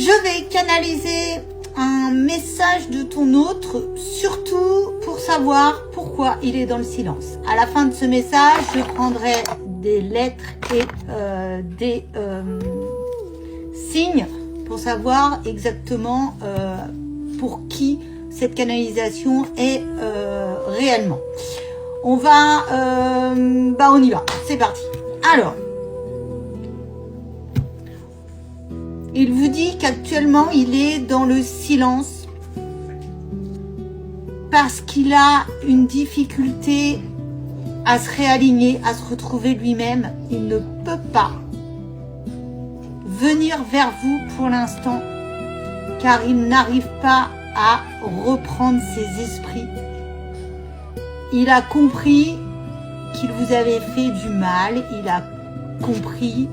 Je vais canaliser un message de ton autre, surtout pour savoir pourquoi il est dans le silence. À la fin de ce message, je prendrai des lettres et des signes pour savoir exactement pour qui cette canalisation est réellement. On va, on y va, c'est parti. Alors, il vous dit qu'actuellement il est dans le silence parce qu'il a une difficulté à se réaligner, à se retrouver lui-même. Il ne peut pas venir vers vous pour l'instant car il n'arrive pas à reprendre ses esprits. Il a compris qu'il vous avait fait du mal, il a compris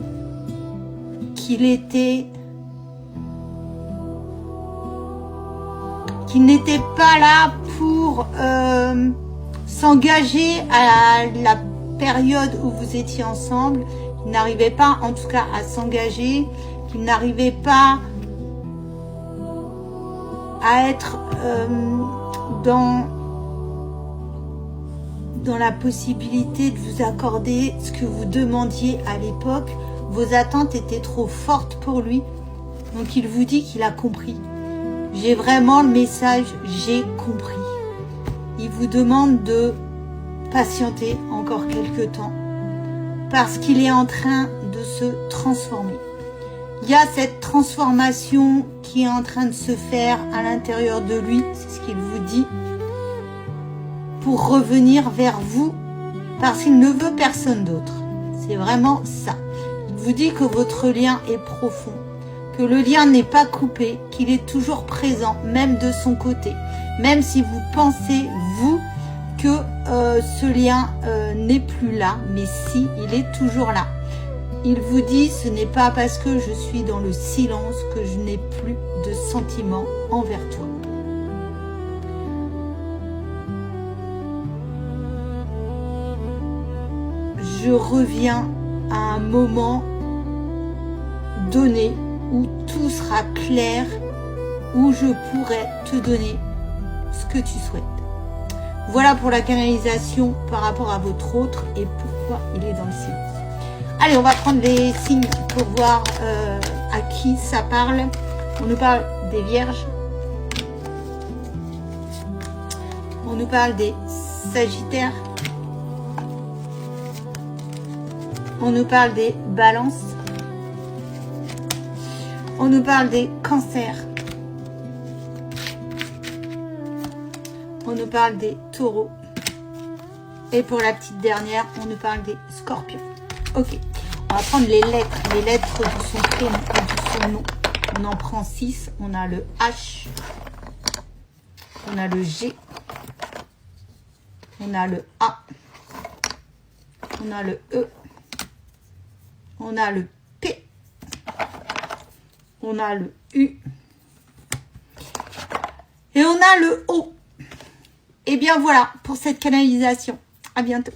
qu'il n'était pas là pour s'engager à la période où vous étiez ensemble, qu'il n'arrivait pas en tout cas à s'engager, qu'il n'arrivait pas à être dans la possibilité de vous accorder ce que vous demandiez à l'époque. Vos attentes étaient trop fortes pour lui. Donc il vous dit qu'il a compris. J'ai vraiment le message, j'ai compris. Il vous demande de patienter encore quelques temps parce qu'il est en train de se transformer. Il y a cette transformation qui est en train de se faire à l'intérieur de lui, c'est ce qu'il vous dit, pour revenir vers vous parce qu'il ne veut personne d'autre. C'est vraiment ça. Il vous dit que votre lien est profond, que le lien n'est pas coupé, qu'il est toujours présent, même de son côté. Même si vous pensez, vous, que ce lien n'est plus là, mais si, il est toujours là. Il vous dit, ce n'est pas parce que je suis dans le silence que je n'ai plus de sentiments envers toi. Je reviens à un moment donné où tout sera clair, où je pourrai te donner ce que tu souhaites. Voilà pour la canalisation par rapport à votre autre et pourquoi il est dans le silence. Allez, on va prendre les signes pour voir à qui ça parle. On nous parle des vierges. On nous parle des sagittaires. On nous parle des balances. On nous parle des cancers. On nous parle des taureaux. Et pour la petite dernière, on nous parle des scorpions. Ok, on va prendre les lettres de son prénom et de son nom. On en prend 6. On a le H. On a le G. On a le A. On a le E. On a le P. On a le U. Et on a le O. Et bien voilà pour cette canalisation. À bientôt.